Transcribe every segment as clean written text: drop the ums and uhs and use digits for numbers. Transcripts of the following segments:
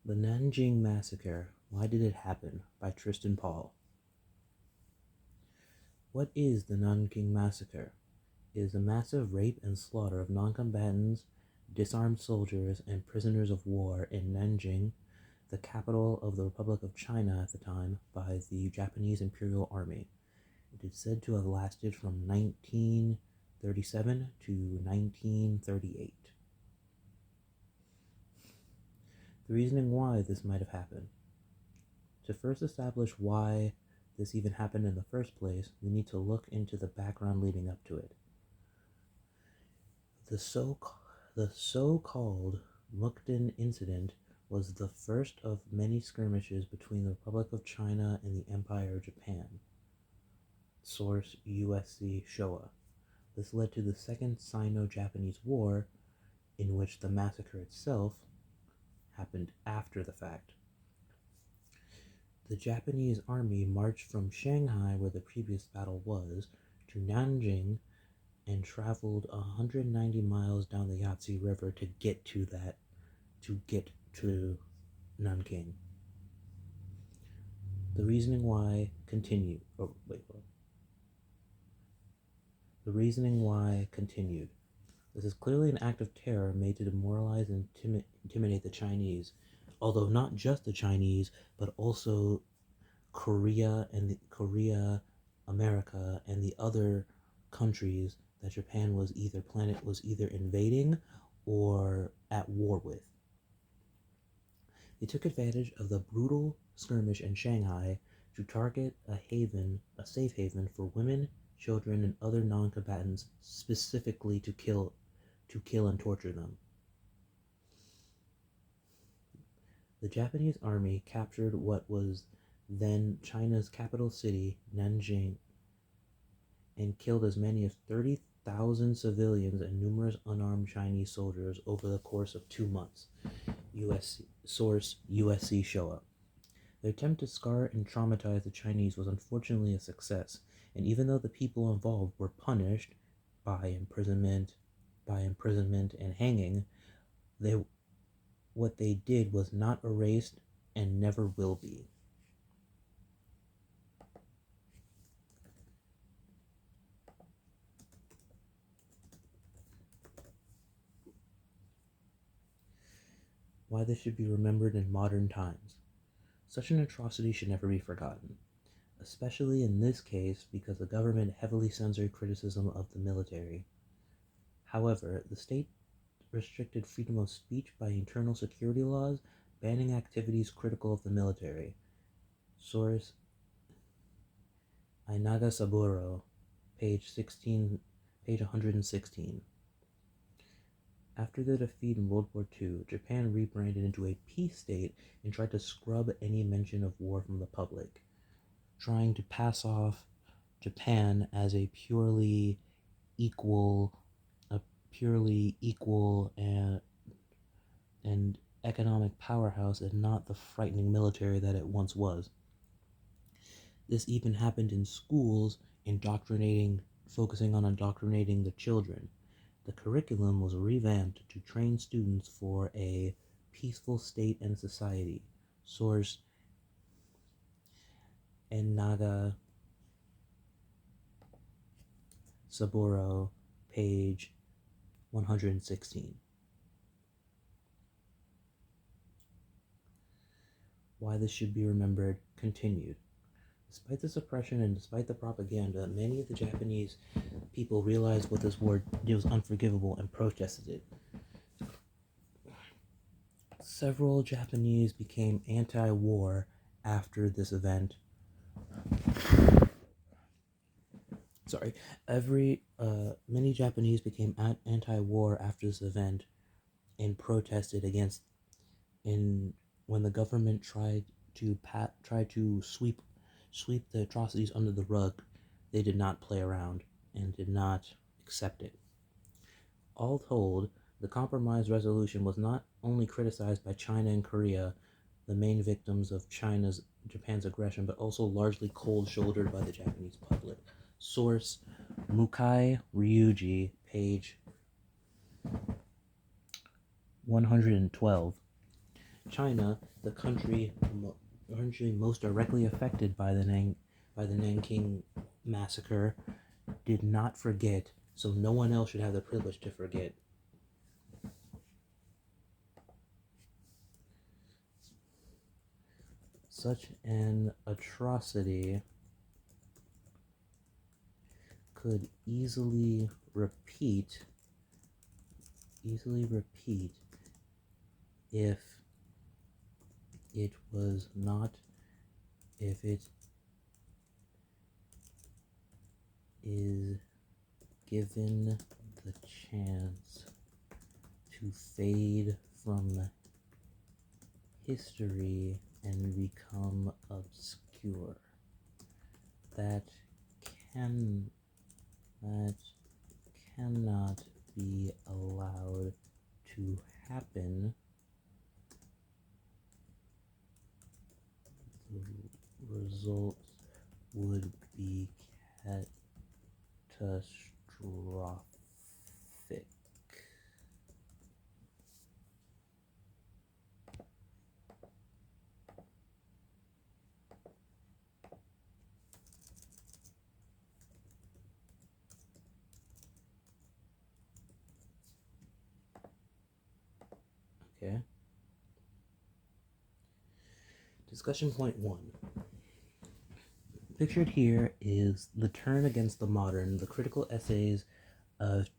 The Nanjing Massacre, Why Did It Happen? By Tristan Paul. What is the Nanjing Massacre? It is a massive rape and slaughter of non-combatants, disarmed soldiers, and prisoners of war in Nanjing, the capital of the Republic of China at the time, by the Japanese Imperial Army. It is said to have lasted from 1937 to 1938. The reasoning why this might have happened. To first establish why this even happened in the first place, we need to look into the background leading up to it. The so-called Mukden incident was the first of many skirmishes between the Republic of China and the Empire of Japan. Source USC Showa. This led to the Second Sino-Japanese War, in which the massacre itself happened after the fact. The Japanese army marched from Shanghai, where the previous battle was, to Nanjing and traveled 190 miles down the Yangtze River to get to Nanking. The reasoning why continued. The reasoning why continued. This is clearly an act of terror made to demoralize and intimidate the Chinese, although not just the Chinese, but also Korea, America, and the other countries that Japan was either invading or at war with. They took advantage of the brutal skirmish in Shanghai to target a safe haven for women, children, and other non-combatants, specifically to kill and torture them. The Japanese army captured what was then China's capital city, Nanjing, and killed as many as 30,000 civilians and numerous unarmed Chinese soldiers over the course of 2 months. Source USC Showa. The attempt to scar and traumatize the Chinese was unfortunately a success, and even though the people involved were punished by imprisonment and hanging, what they did was not erased and never will be. Why this should be remembered in modern times. Such an atrocity should never be forgotten, especially in this case because the government heavily censored criticism of the military. However, the state restricted freedom of speech by internal security laws, banning activities critical of the military. Source Inaga Saburo, page 116. After the defeat in World War II, Japan rebranded into a peace state and tried to scrub any mention of war from the public, trying to pass off Japan as a purely equal and economic powerhouse and not the frightening military that it once was. This even happened in schools, focusing on indoctrinating the children. The curriculum was revamped to train students for a peaceful state and society. Source Inaga Saburo, page 116. Why this should be remembered continued. Despite the suppression and despite the propaganda, many of the Japanese people realized what this war did was unforgivable and protested it. Several Japanese became anti-war after this event. Many Japanese became anti-war after this event and protested when the government tried to sweep the atrocities under the rug. They did not play around and did not accept it. All told, the compromise resolution was not only criticized by China and Korea, the main victims of Japan's aggression, but also largely cold-shouldered by the Japanese public. Source Mukai Ryuji, page 112. China, the country most directly affected by the Nanking massacre, did not forget, so no one else should have the privilege to forget. Such an atrocity could easily repeat if it was not if it is given the chance to fade from history and become obscure. That can that cannot be allowed to happen. The results would be catastrophic. Okay. Discussion point 1. Pictured here is The Turn Against the Modern, the critical essays of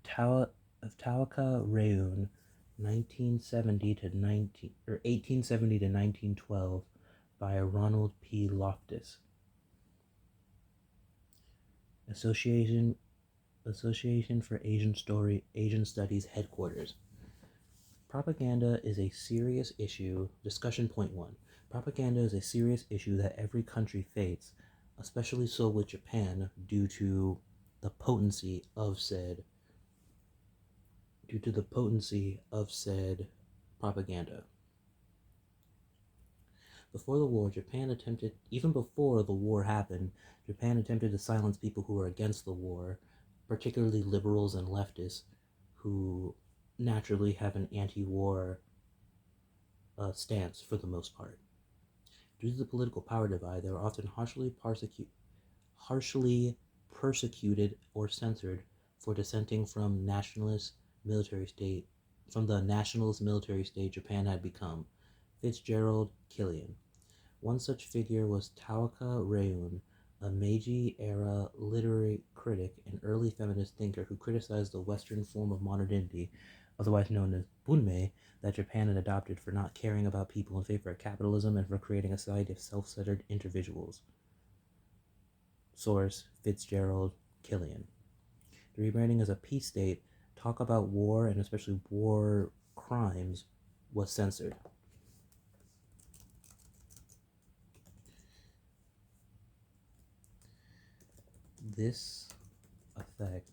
Tawaka Reun, 1870 to 1912, by Ronald P. Loftus. Association for Asian Studies Headquarters. Propaganda is a serious issue. Discussion point 1. Propaganda is a serious issue that every country faces, especially so with Japan, due to the potency of said propaganda. Before the war, even before the war happened, Japan attempted to silence people who were against the war, particularly liberals and leftists, who naturally have an anti-war stance for the most part. Due to the political power divide, they were often harshly persecuted or censored for dissenting from the nationalist military state Japan had become. Fitzgerald, Killian. One such figure was Tawaka Reun, a Meiji-era literary critic and early feminist thinker who criticized the Western form of modernity, otherwise known as Bunmei, that Japan had adopted for not caring about people in favor of capitalism and for creating a society of self-centered individuals. Source, Fitzgerald, Killian. The rebranding as a peace state, talk about war and especially war crimes was censored. This effect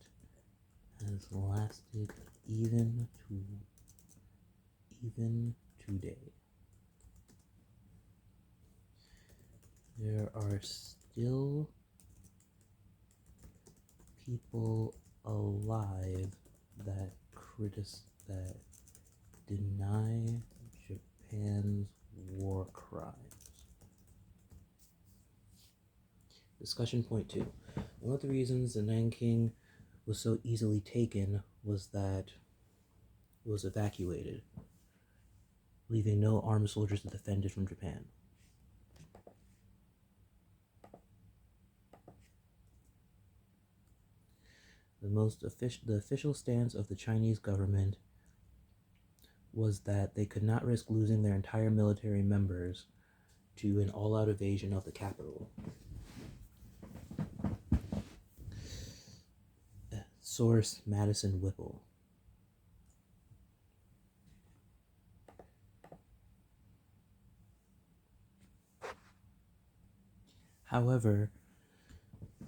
has lasted even today. There are still people alive that deny Japan's war crimes. Discussion point 2. One of the reasons the Nanking was so easily taken was that it was evacuated, leaving no armed soldiers to defend it from Japan. The official stance of the Chinese government was that they could not risk losing their entire military members to an all-out invasion of the capital. Source, Madison Whipple. However,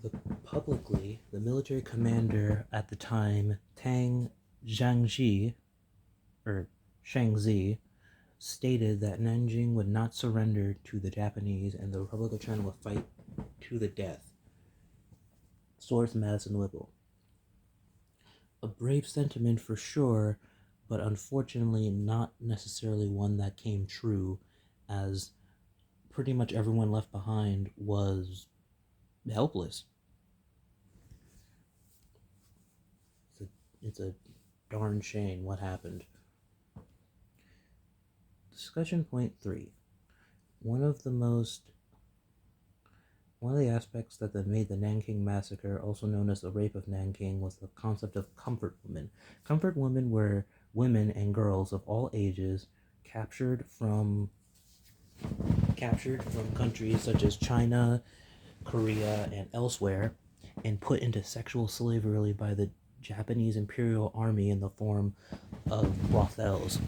the military commander at the time, Tang Jiangxi, or Shangzi, stated that Nanjing would not surrender to the Japanese and the Republic of China would fight to the death. Source, Madison Whipple. A brave sentiment for sure, but unfortunately not necessarily one that came true, as pretty much everyone left behind was helpless. It's a darn shame what happened. Discussion point 3. One of the most One of the aspects that made the Nanking Massacre, also known as the Rape of Nanking, was the concept of comfort women. Comfort women were women and girls of all ages captured from countries such as China, Korea, and elsewhere, and put into sexual slavery by the Japanese Imperial Army in the form of brothels.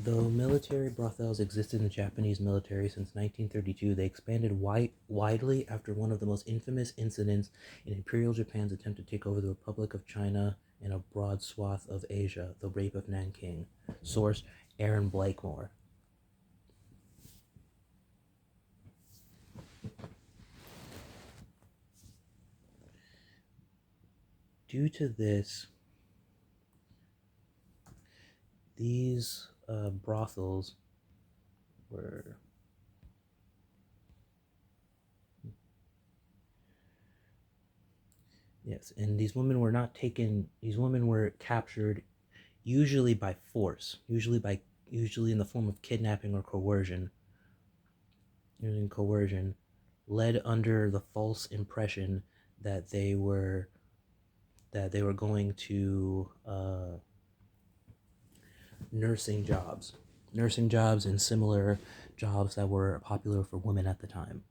Though military brothels existed in the Japanese military since 1932, they expanded widely after one of the most infamous incidents in Imperial Japan's attempt to take over the Republic of China and a broad swath of Asia, the Rape of Nanking. Source: Aaron Blakemore. Due to this, these brothels were yes, and these women were not taken. These women were captured, usually by force, usually in the form of kidnapping or coercion. Using coercion, led under the false impression that they were going to nursing jobs and similar jobs that were popular for women at the time.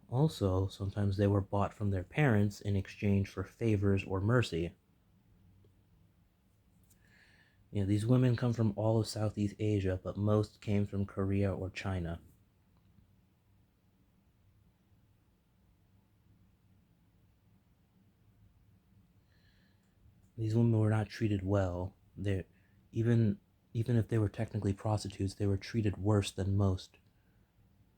Also, sometimes they were bought from their parents in exchange for favors or mercy. These women come from all of Southeast Asia, but most came from Korea or China. These women were not treated well. Even even if they were technically prostitutes, they were treated worse than most.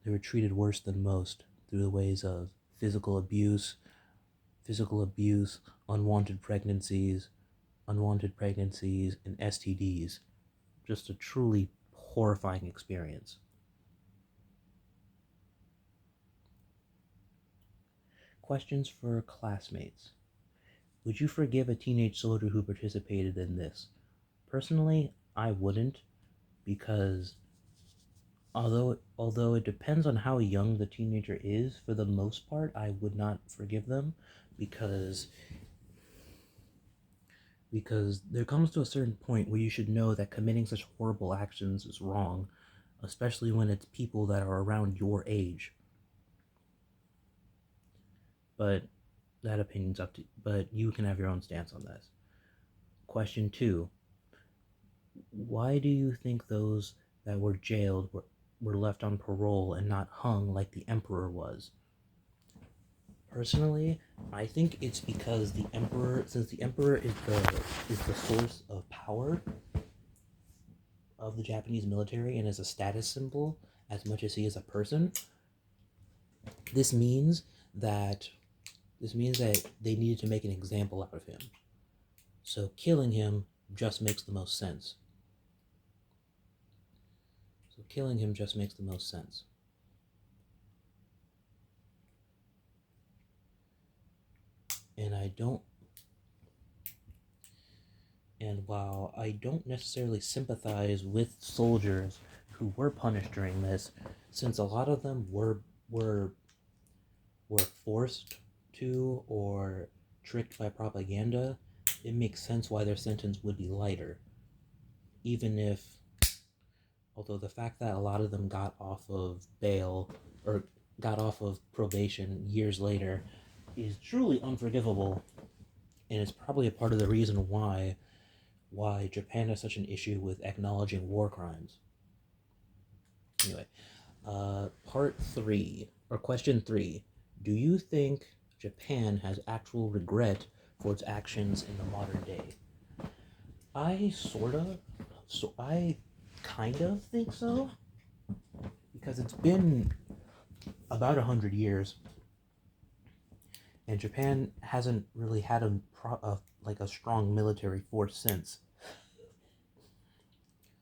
They were treated worse than most through the ways of physical abuse, unwanted pregnancies, and STDs. Just a truly horrifying experience. Questions for classmates. Would you forgive a teenage soldier who participated in this? Personally, I wouldn't, because although it depends on how young the teenager is, for the most part, I would not forgive them, because there comes to a certain point where you should know that committing such horrible actions is wrong, especially when it's people that are around your age. But that opinion's up to, but you can have your own stance on this. Question 2. Why do you think those that were jailed were left on parole and not hung like the emperor was? Personally, I think it's because since the emperor is the source of power of the Japanese military and is a status symbol as much as he is a person, this means that they needed to make an example out of him. So killing him just makes the most sense. And while I don't necessarily sympathize with soldiers who were punished during this, since a lot of them were forced to or tricked by propaganda, it makes sense why their sentence would be lighter. Although the fact that a lot of them got off of bail or got off of probation years later is truly unforgivable, and it's probably a part of the reason why Japan has such an issue with acknowledging war crimes. Anyway, question 3. Do you think Japan has actual regret for its actions in the modern day? I kind of think so, because it's been about 100 years, and Japan hasn't really had a strong military force since.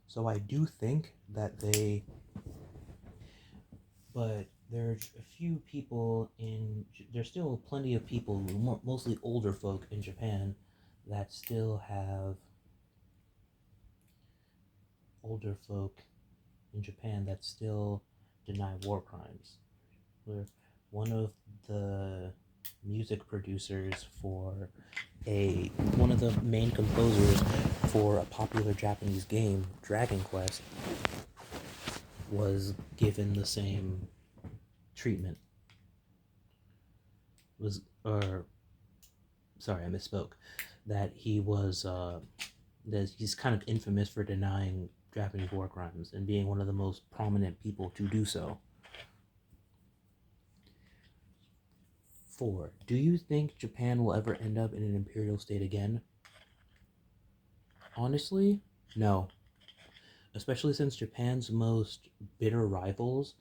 So I do think that but there's a few people there's still plenty of people, mostly older folk in Japan, that still have older folk in Japan that still deny war crimes. Where one of the music producers for one of the main composers for a popular Japanese game, Dragon Quest, was given the same treatment. Was or sorry, I misspoke. That he was that he's kind of infamous for denying Japanese war crimes and being one of the most prominent people to do so. 4. Do you think Japan will ever end up in an imperial state again? Honestly, no. Especially since Japan's most bitter rivals,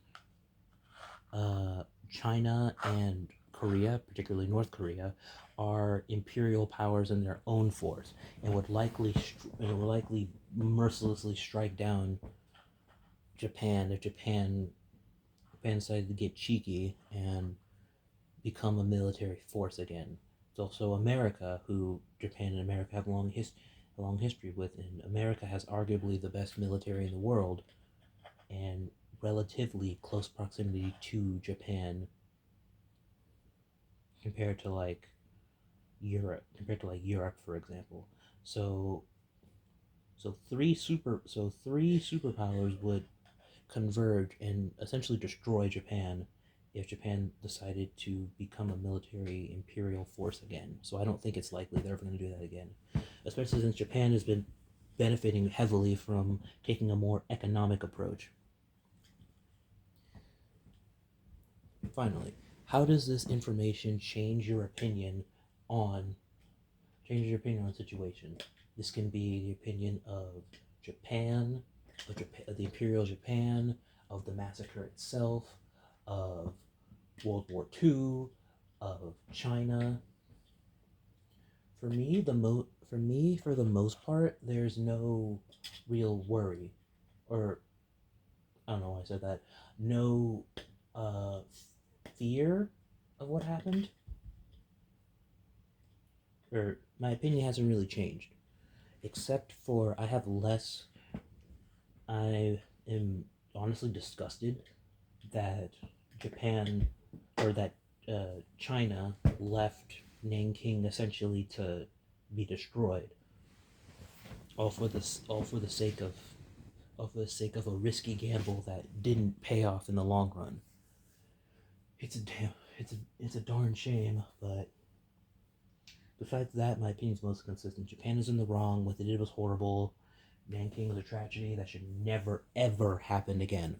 China and Korea, particularly North Korea, are imperial powers in their own force, and would likely mercilessly strike down Japan if Japan decided to get cheeky and become a military force again. It's also America, who Japan and America have a long history with, and America has arguably the best military in the world, and relatively close proximity to Japan compared to Europe, for example. So three superpowers would converge and essentially destroy Japan if Japan decided to become a military imperial force again. So I don't think it's likely they're ever going to do that again, especially since Japan has been benefiting heavily from taking a more economic approach. Finally, how does this information on change your opinion on a situation? This can be the opinion of Japan, of the Imperial Japan, of the massacre itself, of World War II, of China. For the most part, there's no real worry, or I don't know why I said that. No uh, fear of what happened, or my opinion hasn't really changed, except for I am honestly disgusted that Japan or that China left Nanking essentially to be destroyed, all for the sake of a risky gamble that didn't pay off in the long run. It's a darn shame, but besides that, my opinion is most consistent. Japan is in the wrong. What they did was horrible. Nanking was a tragedy that should never ever happen again.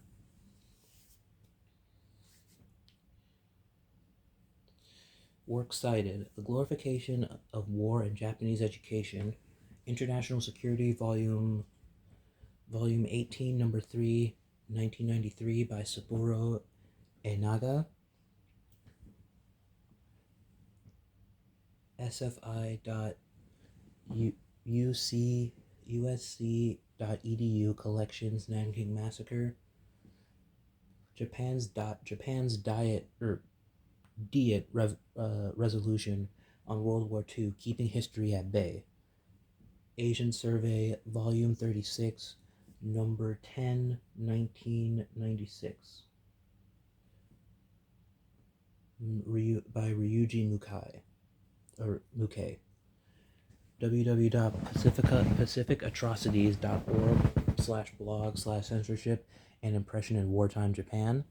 Works cited: The Glorification of War in Japanese Education, International Security, Volume 18, Number 3, 1993, by Saburo Enaga, sfi.usc.edu, Collections, Nanking Massacre, Japan's Diet Resolution on World War II, Keeping History at Bay, Asian Survey, Volume 36, Number 10, 1996, by Ryuji Mukai, www.pacificatrocities.org/blog/censorship and impression in wartime Japan,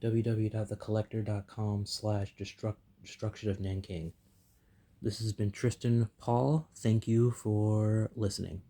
www.thecollector.com/destruction of Nanking. This has been Tristan Paul. Thank you for listening.